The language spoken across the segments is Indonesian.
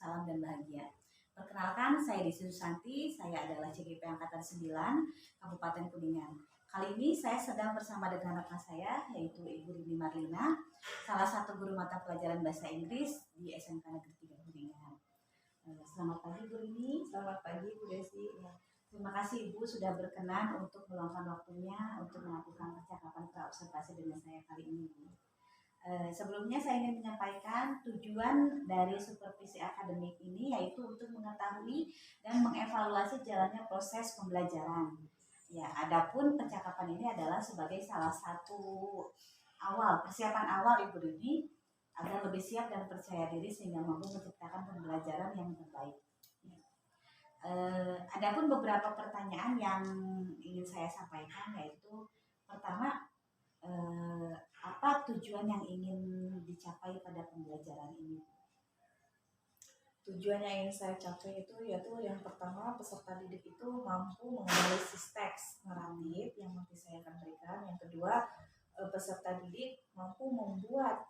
salam dan bahagia. Perkenalkan, saya Desi Susanti, saya adalah CGP Angkatan 9, Kabupaten Kuningan. Kali ini saya sedang bersama dengan rekan saya, yaitu Ibu Rini Marlina, salah satu guru mata pelajaran Bahasa Inggris di SMK Negeri 3 Kuningan. Selamat pagi Bu Rini. Selamat pagi Bu Desi. Terima kasih Ibu sudah berkenan untuk meluangkan waktunya untuk melakukan percakapan praobservasi dengan saya kali ini. Sebelumnya saya ingin menyampaikan tujuan dari supervisi akademik ini yaitu untuk mengetahui dan mengevaluasi jalannya proses pembelajaran. Ya, adapun percakapan ini adalah sebagai salah satu persiapan awal Ibu Rini agar lebih siap dan percaya diri sehingga mampu menciptakan pembelajaran yang terbaik. Adapun beberapa pertanyaan yang ingin saya sampaikan yaitu pertama, apa tujuan yang ingin dicapai pada pembelajaran ini? Tujuan yang ingin saya capai itu yaitu yang pertama, peserta didik itu mampu menganalisis teks naratif yang nanti saya akan berikan. Yang kedua, peserta didik mampu membuat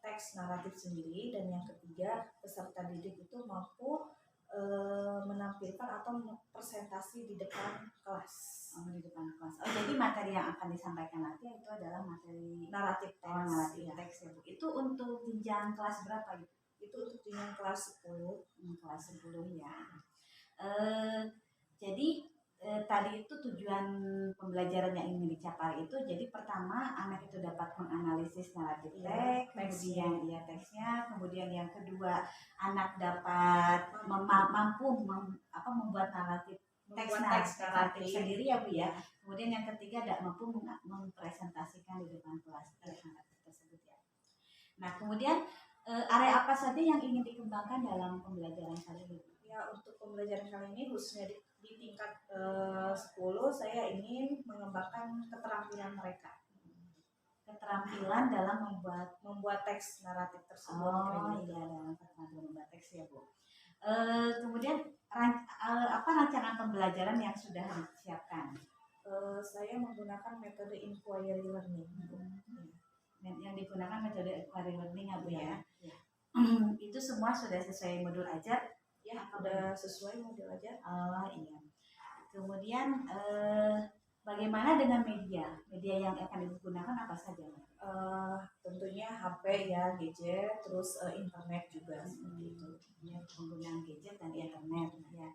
teks naratif sendiri. Dan yang ketiga, peserta didik itu mampu menampilkan atau presentasi di depan kelas. Jadi materi yang akan disampaikan nanti itu adalah materi naratif teks. Naratif teks ya Bu. Itu untuk jenjang kelas berapa itu? Itu untuk jenjang kelas 10. Kelas 10 ya. Jadi tadi itu tujuan pembelajaran yang ingin dicapai itu, jadi pertama anak itu dapat menganalisis naratif teks, kemudian teksnya, kemudian yang kedua anak dapat mampu membuat naratif teks naratif sendiri ya Bu ya. Kemudian yang ketiga tidak mampu mempresentasikan di depan kelas naratif tersebut ya. Nah kemudian area apa saja yang ingin dikembangkan dalam pembelajaran kali ini? Ya, untuk pembelajaran kali ini khususnya di tingkat 10 saya ingin mengembangkan keterampilan mereka. Keterampilan dalam membuat teks naratif tersebut. Iya, dalam keterampilan membuat teks ya Bu. Kemudian apa rancangan pembelajaran yang sudah disiapkan? Saya menggunakan metode inquiry learning. Yang digunakan metode inquiry learning ya Bu ya. Itu semua sudah sesuai modul ajar? Ya, sudah sesuai modul ajar. Iya. Kemudian bagaimana dengan media? Media yang akan digunakan apa saja? Tentunya HP ya, gadget, terus internet juga seperti itu. Ya, penggunaan gadget dan internet ya.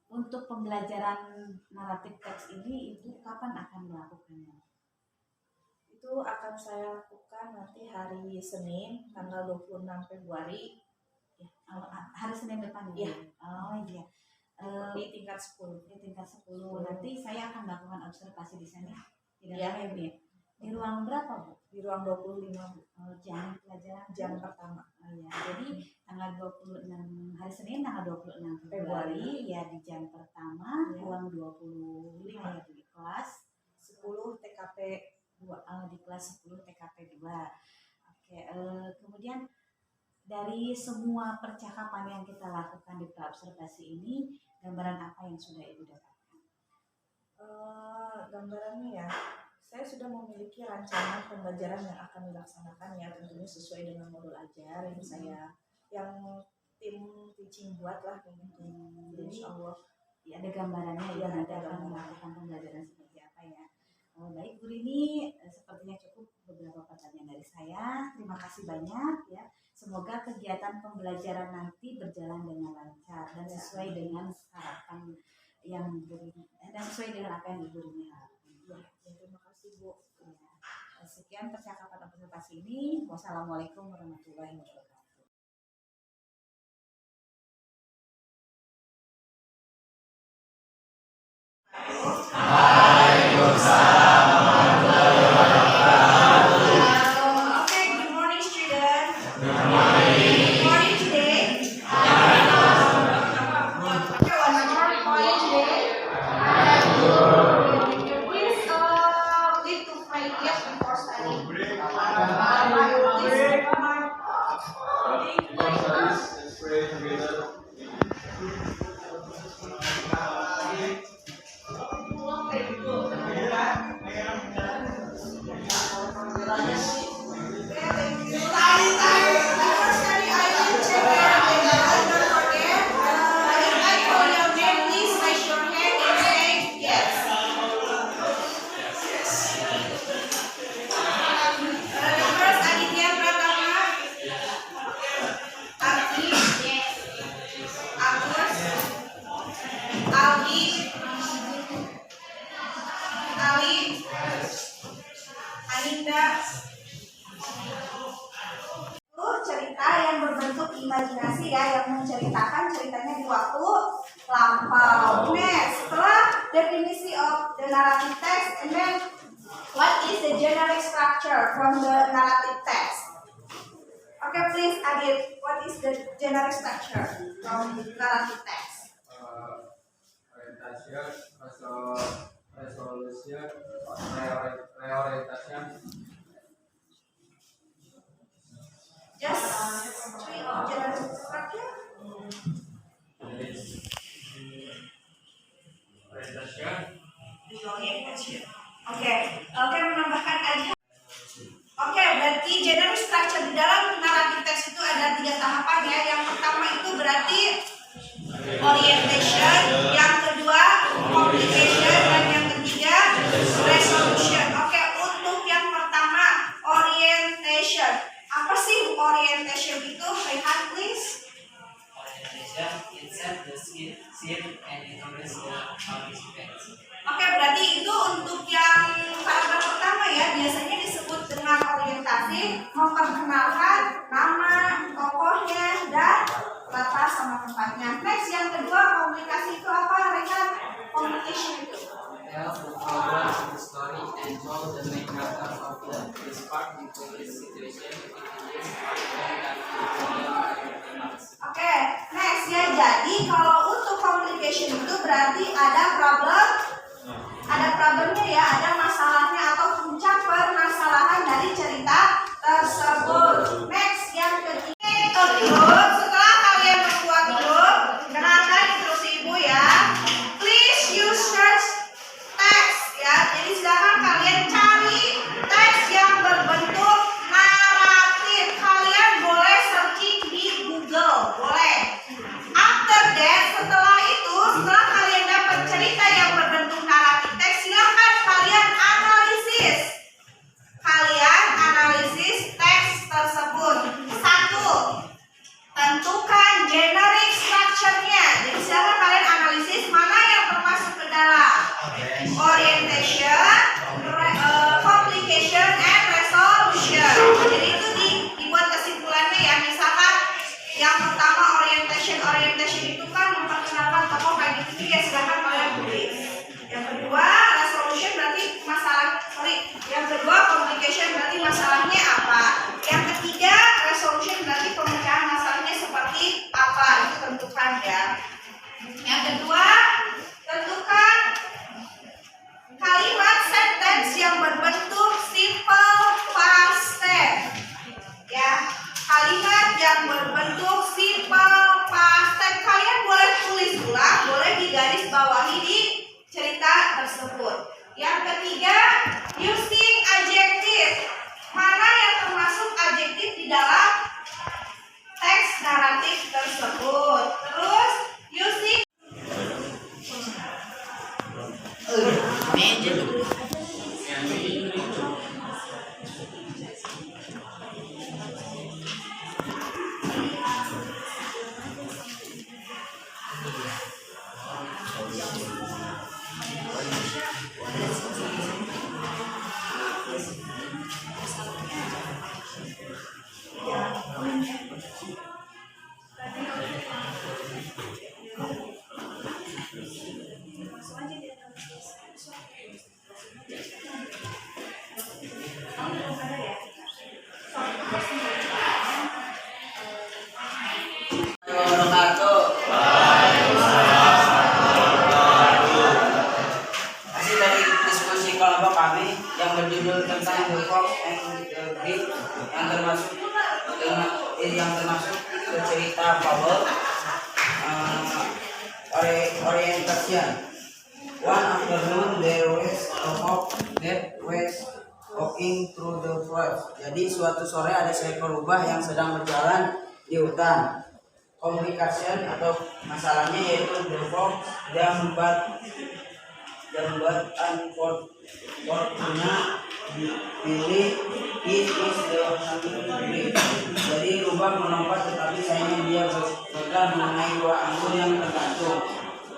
Untuk pembelajaran naratif teks ini Ibu kapan akan melakukannya? Itu akan saya lakukan nanti hari Senin tanggal 26 Februari ya. Hari Senin depan ya? Iya. Di tingkat 10. Nanti saya akan melakukan observasi di sana. Tidak ya. Di ruang berapa Bu? Di ruang 25 Bu. Jam pelajaran jam pertama. Ya. Jadi tanggal 26 hari Senin tanggal 26 Februari ya di jam pertama ruang 25 ya di kelas 10 TKP 2. Di kelas 10 TKP 2. Oke, kemudian dari semua percakapan yang kita lakukan di praobservasi ini, gambaran apa yang sudah Ibu dapatkan? Gambarannya ya, saya sudah memiliki rancangan pembelajaran yang akan dilaksanakan ya, tentunya sesuai dengan modul ajar yang tim teaching buat lah. Jadi insya Allah ya, ada gambarannya ya, akan melakukan pembelajaran seperti apa ya. Baik Bu Rini, sepertinya cukup beberapa pertanyaan dari saya. Terima kasih banyak ya. Semoga kegiatan pembelajaran nanti berjalan dengan lancar dan sesuai dengan harapan yang sesuai dengan apa yang Ibu Rini harapkan. Ya, terima kasih Bu. Ya. Sekian percakapan observasi ini. Wassalamualaikum warahmatullahi wabarakatuh. menceritakan ceritanya di waktu lampau. Next, setelah definisi of the narrative text, and then what is the generic structure from the narrative text? Okay, please, Adit, what is the generic structure from the narrative text? Orientation, resolution, reorientation. Just three of generic structure. Orientation. Oke, menambahkan aja. Oke, berarti generic structure di dalam narrative text itu ada 3 tahapan ya. Yang pertama itu berarti orientation, yang kedua complication, dan yang ketiga resolution. Oke, untuk yang pertama orientation. Apa sih orientation itu? Rehan, please. Orientation it sets the scene and influence the participants. Oke, berarti itu untuk yang paragraf pertama ya, biasanya disebut dengan orientasi, memperkenalkan nama, tokohnya, dan latar sama tempatnya. Next, yang kedua komunikasi itu apa, Rekan? Communication itu Tell the problem of the story and show the main character of this part into this situation Oke, next ya. Jadi kalau untuk communication itu berarti ada problemnya ya, ada masalahnya atau puncak permasalahan dari cerita tersebut. Next, yang ketiga grup. Setelah kalian membuat grup, dengarkan instruksi ibu ya. Please use search text ya. Jadi silakan kalian cari teks yang berbentuk naratif. Kalian boleh searching di Google, boleh. After that, setelah kalian dapat cerita yang berbentuk naratif teks, silakan kalian analisis. Teks tersebut. 1. Tentukan generic structure-nya. Jadi silakan kalian analisis mana yang termasuk ke dalam orientation, complication, and resolution. Jadi itu dibuat kesimpulannya ya. Misalkan yang pertama orientation itu kan memperkenalkan tokoh kayak gitu ya, silakan kalian tulis. Yang kedua resolution berarti yang kedua complication berarti masalahnya apa. Yang ketiga resolution berarti pemecahan masalahnya seperti apa, itu tentukan ya. Yang kedua, tentukan kalimat sentence yang berbentuk simple past tense ya. Kalimat yang berbentuk simple past tense kalian boleh tulis ulang, boleh digaris bawahi di cerita tersebut. Yang ketiga, using adjective. Mana yang termasuk adjektif di dalam teks naratif tersebut. Terus using Hasil dari diskusi kelompok kami yang berjudul tentang The Fox and the Bear yang termasuk cerita fabel orientation. One afternoon there was a hawk that was walking through the forest. Jadi suatu sore ada seekor rubah yang sedang berjalan di hutan. Complication atau masalahnya yaitu the fox yang membuat unfortunate pilih it is the honey. Jadi rubah melompat tetapi sayangnya dia gagal mengenai buah anggur yang tergantung.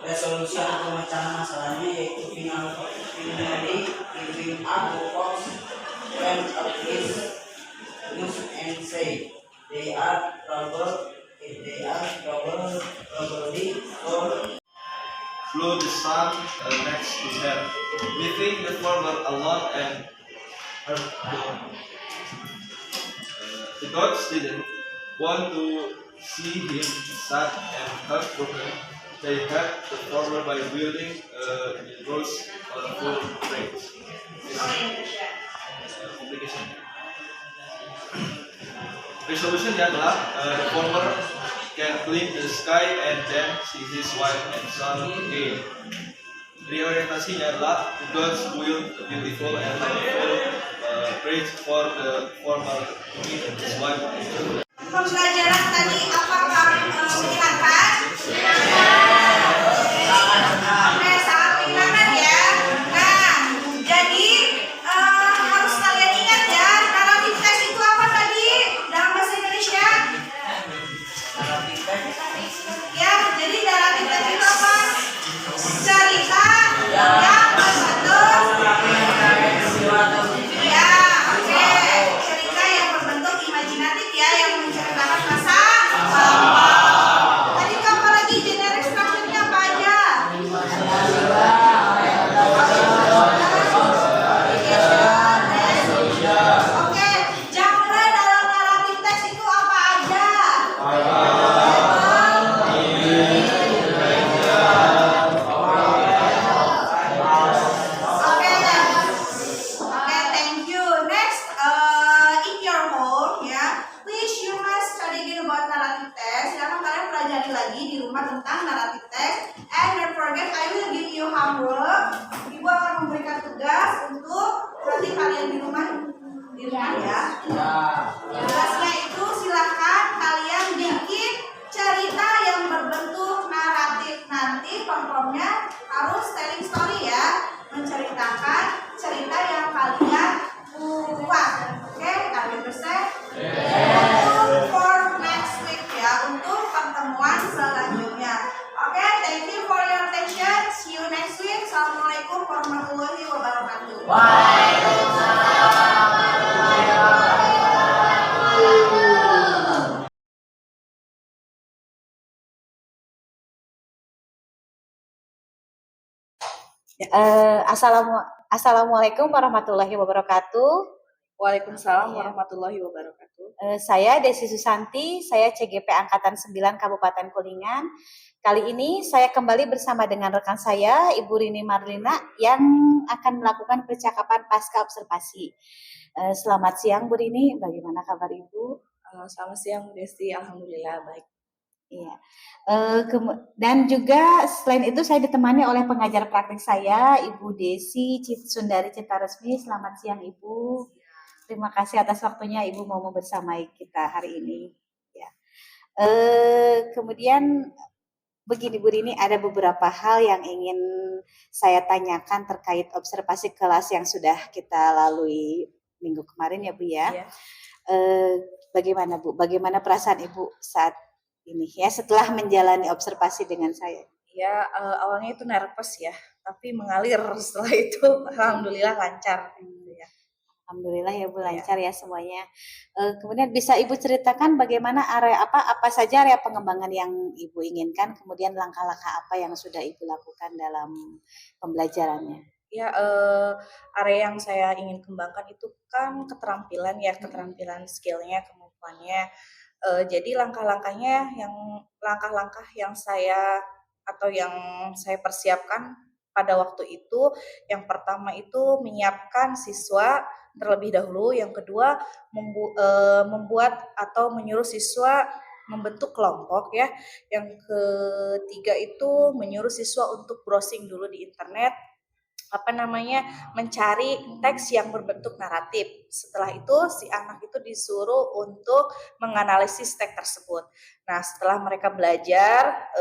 Resolusi atau pemecahan masalahnya yaitu finally giving up the fox went up his nose and say they are trouble if they ask properly for flew the sun next to her, leaving the former alone and her the gods didn't want to see him sad and heartbroken. They had the former by building a rose on a full range. Complication. Resolutionnya adalah the former can clean the sky and then see his wife and son again. Reorientasinya adalah the gods build a beautiful and wonderful bridge for the former to meet his wife. Pembelajaran tadi apakah menyenangkan? Oke, sangat menyenangkan ya. Nah, jadi harus kalian ingat ya, narrative text itu apa tadi dalam bahasa Indonesia? Ya, jadi narrative text itu apa? Cerita yang berbentuk ya, oke, cerita yang berbentuk imajinatif ya, yang menceritakan masa lampau. Tadi itu apa lagi generic structure-nya apa aja? Oke, genre dalam narrative text itu apa aja? Oke, thank you. Next, in your home, ya, please you must study again about narrative text. Silakan kalian pelajari lagi di rumah tentang narrative text. And don't forget, I will give you homework. Ibu akan memberikan tugas untuk nanti kalian di rumah ya. Tugasnya itu silakan kalian bikin cerita yang berbentuk naratif. Nanti pokoknya harus telling story ya, menceritakan cerita yang kalian buat. Oke, kalian bisa for next week ya, untuk pertemuan selanjutnya. Oke, thank you for your attention. See you next week. Assalamualaikum warahmatullahi wabarakatuh. Assalamualaikum warahmatullahi wabarakatuh. Waalaikumsalam warahmatullahi wabarakatuh. Saya Desi Susanti, saya CGP Angkatan 9 Kabupaten Kuningan. Kali ini saya kembali bersama dengan rekan saya, Ibu Rini Marlina, yang akan melakukan percakapan pasca observasi. Selamat siang Bu Rini, bagaimana kabar Ibu? Selamat siang Desi, alhamdulillah baik. Iya. Dan juga selain itu saya ditemani oleh pengajar praktik saya, Ibu Desi Sundari Cita Resmi. Selamat siang Ibu. Terima kasih atas waktunya Ibu mau bersamai kita hari ini. Ya. Kemudian begini Bu Rini, ada beberapa hal yang ingin saya tanyakan terkait observasi kelas yang sudah kita lalui minggu kemarin ya Bu ya. Iya. Bagaimana Bu? Bagaimana perasaan Ibu saat ini ya setelah menjalani observasi dengan saya? Ya, awalnya itu nervous ya, tapi mengalir setelah itu alhamdulillah lancar gitu ya. Alhamdulillah ya Bu, lancar ya semuanya. Kemudian bisa Ibu ceritakan bagaimana area apa saja area pengembangan yang Ibu inginkan, kemudian langkah-langkah apa yang sudah Ibu lakukan dalam pembelajarannya? Ya, area yang saya ingin kembangkan itu kan keterampilan ya, keterampilan skillnya, kemampuannya. Jadi langkah-langkah yang saya persiapkan pada waktu itu, yang pertama itu menyiapkan siswa terlebih dahulu, yang kedua membuat atau menyuruh siswa membentuk kelompok ya, yang ketiga itu menyuruh siswa untuk browsing dulu di internet, mencari teks yang berbentuk naratif. Setelah itu si anak itu disuruh untuk menganalisis teks tersebut. Nah, setelah mereka belajar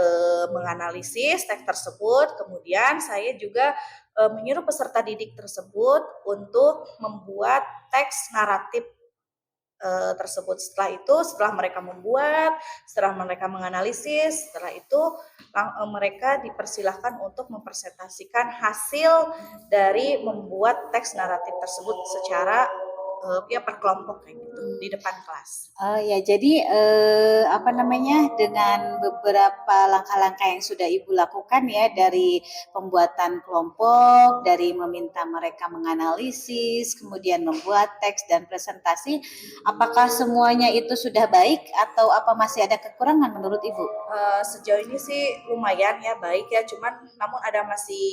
menganalisis teks tersebut, kemudian saya juga menyuruh peserta didik tersebut untuk membuat teks naratif tersebut. Setelah mereka membuat, setelah mereka menganalisis, setelah itu mereka dipersilahkan untuk mempresentasikan hasil dari membuat teks naratif tersebut secara ya per kelompok kayak gitu di depan kelas. Oh ya, jadi apa namanya, dengan beberapa langkah-langkah yang sudah Ibu lakukan ya, dari pembuatan kelompok, dari meminta mereka menganalisis, kemudian membuat teks dan presentasi, apakah semuanya itu sudah baik atau apa masih ada kekurangan menurut Ibu? Sejauh ini sih lumayan ya, baik ya, cuman namun masih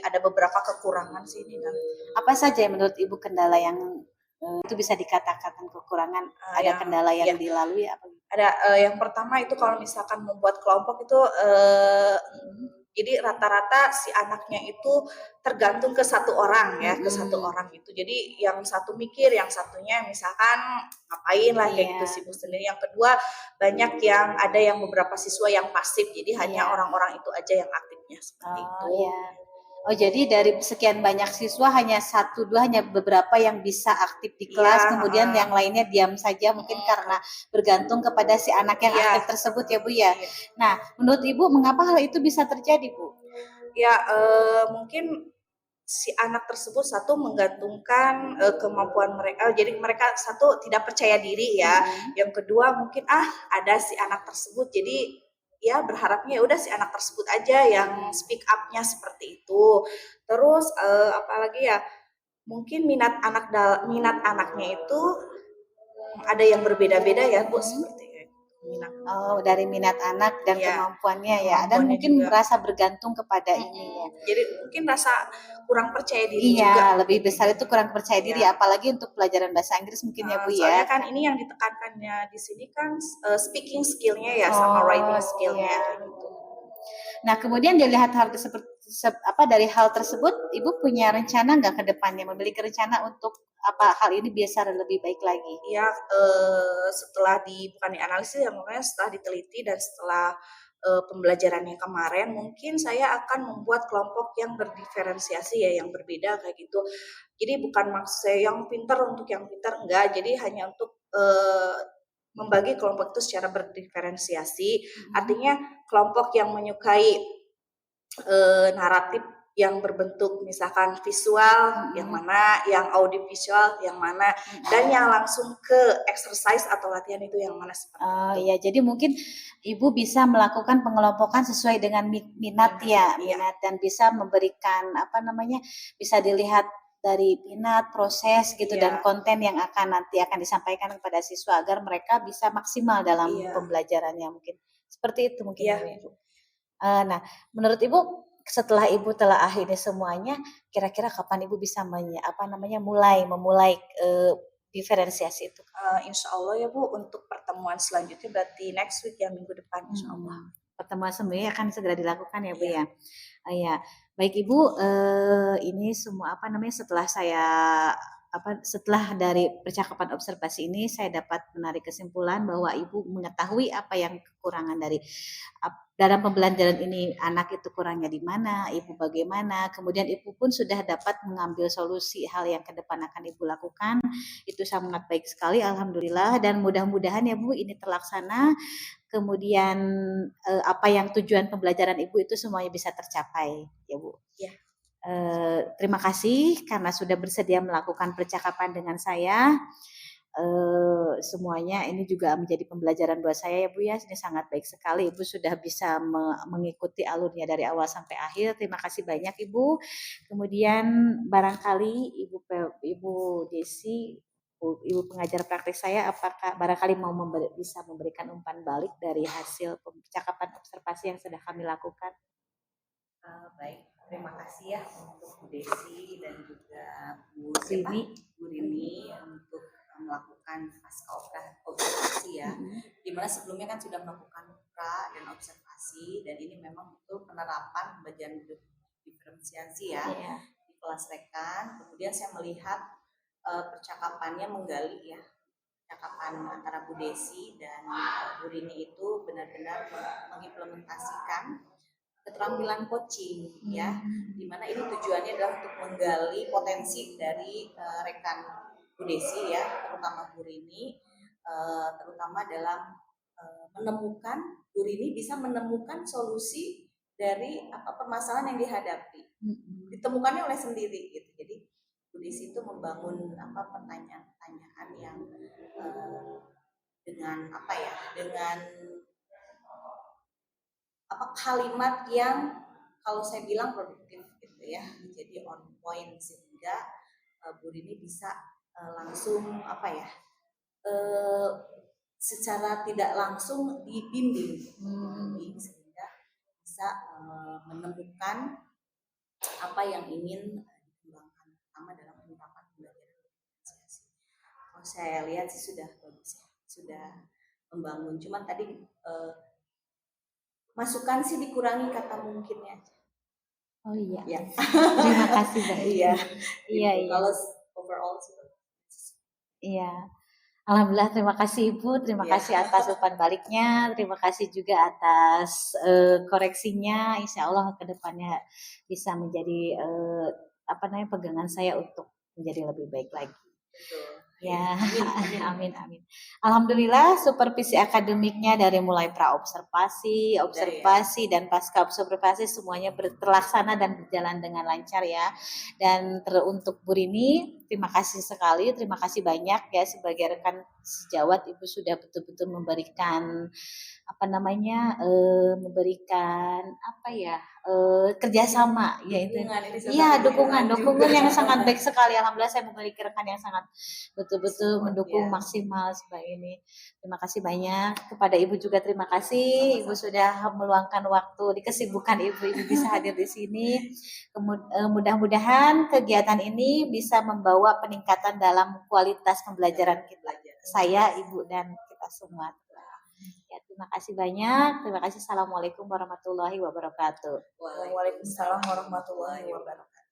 ada beberapa kekurangan sih di dalam. Apa saja yang menurut Ibu kendala yang itu bisa dikatakan kekurangan? Ada Yang kendala yang ya, dilalui apa? ada yang pertama itu kalau misalkan membuat kelompok itu jadi rata-rata si anaknya itu tergantung ke satu orang ya, ke satu orang itu. Jadi yang satu mikir, yang satunya misalkan ngapain lah kayak gitu sibuk sendiri. Yang kedua, banyak yang ada yang beberapa siswa yang pasif, jadi hanya orang-orang itu aja yang aktifnya seperti itu. Iya. Oh, jadi dari sekian banyak siswa hanya satu dua, hanya beberapa yang bisa aktif di kelas, kemudian yang lainnya diam saja mungkin karena bergantung kepada si anak yang aktif tersebut ya Bu ya. Nah, menurut Ibu mengapa hal itu bisa terjadi Bu? Ya mungkin si anak tersebut satu menggantungkan kemampuan mereka, jadi mereka satu tidak percaya diri ya. Yang kedua mungkin ada si anak tersebut, jadi ya berharapnya ya udah si anak tersebut aja yang speak up-nya seperti itu. Terus apalagi ya, mungkin minat anaknya itu ada yang berbeda-beda ya Bu, seperti minat. Oh, dari minat anak dan kemampuannya ya, dan mungkin juga merasa bergantung kepada ini ya. Jadi mungkin rasa kurang percaya diri juga. Iya, lebih besar itu kurang percaya diri, apalagi untuk pelajaran bahasa Inggris mungkin ya Bu ya. Soalnya kan ini yang ditekankannya di sini kan speaking skill-nya ya, sama writing skill-nya gitu. Nah, kemudian dilihat hal tersebut dari hal tersebut, Ibu punya rencana nggak ke depannya, memiliki rencana untuk hal ini biasa lebih baik lagi? Ya, setelah bukan dianalisis ya, makanya setelah diteliti dan setelah pembelajarannya kemarin, mungkin saya akan membuat kelompok yang berdiferensiasi ya, yang berbeda kayak gitu. Jadi bukan maksud saya yang pintar untuk yang pintar, enggak. Jadi hanya untuk membagi kelompok itu secara berdiferensiasi. Artinya kelompok yang menyukai naratif yang berbentuk misalkan visual yang mana, yang audiovisual yang mana, dan yang langsung ke exercise atau latihan itu yang mana seperti itu. Iya, jadi mungkin Ibu bisa melakukan pengelompokan sesuai dengan minat minat, dan bisa memberikan bisa dilihat dari minat, proses gitu, dan konten yang nanti akan disampaikan kepada siswa agar mereka bisa maksimal dalam pembelajarannya, mungkin seperti itu mungkin Ibu. Nah, menurut Ibu setelah Ibu telah akhiri semuanya, kira-kira kapan Ibu bisa memulai diferensiasi itu? Insya Allah ya Bu, untuk pertemuan selanjutnya berarti next week ya, minggu depan insya Allah. Pertemuan semuanya akan segera dilakukan ya Bu ya. Ya, baik Ibu, ini semua setelah saya setelah dari percakapan observasi ini saya dapat menarik kesimpulan bahwa Ibu mengetahui apa yang kekurangan dari dalam pembelajaran ini, anak itu kurangnya di mana, Ibu bagaimana, kemudian Ibu pun sudah dapat mengambil solusi hal yang ke depan akan Ibu lakukan. Itu sangat baik sekali, alhamdulillah, dan mudah-mudahan ya Bu ini terlaksana, kemudian apa yang tujuan pembelajaran Ibu itu semuanya bisa tercapai ya Bu. Ya. Terima kasih karena sudah bersedia melakukan percakapan dengan saya. Semuanya ini juga menjadi pembelajaran buat saya ya Bu ya. Ini sangat baik sekali Ibu sudah bisa mengikuti alurnya dari awal sampai akhir. Terima kasih banyak Ibu. Kemudian barangkali Ibu Desi, Ibu pengajar praktik saya, apakah barangkali mau bisa memberikan umpan balik dari hasil percakapan observasi yang sudah kami lakukan? Baik, terima kasih ya untuk Bu Desi dan juga Bu Rini untuk melakukan pasca observasi ya, dimana sebelumnya kan sudah melakukan pra dan observasi, dan ini memang betul penerapan pembelajaran diferensiasi ya di kelas rekan. Kemudian saya melihat percakapannya menggali ya, percakapan antara Bu Desi dan Bu Rini itu benar-benar mengimplementasikan keterampilan coaching ya, dimana ini tujuannya adalah untuk menggali potensi dari rekan Bu Desi ya, terutama Bu Rini, terutama dalam menemukan, Bu Rini bisa menemukan solusi dari permasalahan yang dihadapi, ditemukannya oleh sendiri gitu. Jadi Bu Desi itu membangun pertanyaan-pertanyaan yang dengan kalimat yang kalau saya bilang produktif gitu ya, jadi on point sehingga Bu Rini bisa langsung secara tidak langsung dibimbing sehingga bisa menemukan apa yang ingin dikembangkan pertama dalam penerapan pembelajaran diferensiasi. Kalau saya lihat sih sudah bagus ya, sudah membangun. Cuman tadi masukan sih dikurangi kata mungkinnya. Oh iya. Ya. Terima kasih Mbak. Iya. Iya. Kalau overall sih. Iya. Alhamdulillah, terima kasih Ibu, terima kasih atas umpan baliknya, terima kasih juga atas koreksinya. Insya Allah kedepannya bisa menjadi pegangan saya untuk menjadi lebih baik lagi. Betul. Ya, amin. Alhamdulillah, supervisi akademiknya dari mulai praobservasi, observasi dan pasca observasi semuanya terlaksana dan berjalan dengan lancar ya. Dan untuk Bu Rini, terima kasih sekali, terima kasih banyak ya sebagai rekan sejawat Ibu sudah betul-betul memberikan kerjasama yaitu dukungan yang sangat baik sekali. Alhamdulillah saya memiliki rekan yang sangat betul-betul mendukung maksimal sebagai ini. Terima kasih banyak kepada Ibu juga, terima kasih Ibu sudah meluangkan waktu di kesibukan Ibu bisa hadir di sini. Mudah-mudahan kegiatan ini bisa membawa peningkatan dalam kualitas pembelajaran kita, saya, Ibu dan kita semua. Ya, terima kasih banyak. Terima kasih. Assalamualaikum warahmatullahi wabarakatuh. Waalaikumsalam warahmatullahi wabarakatuh.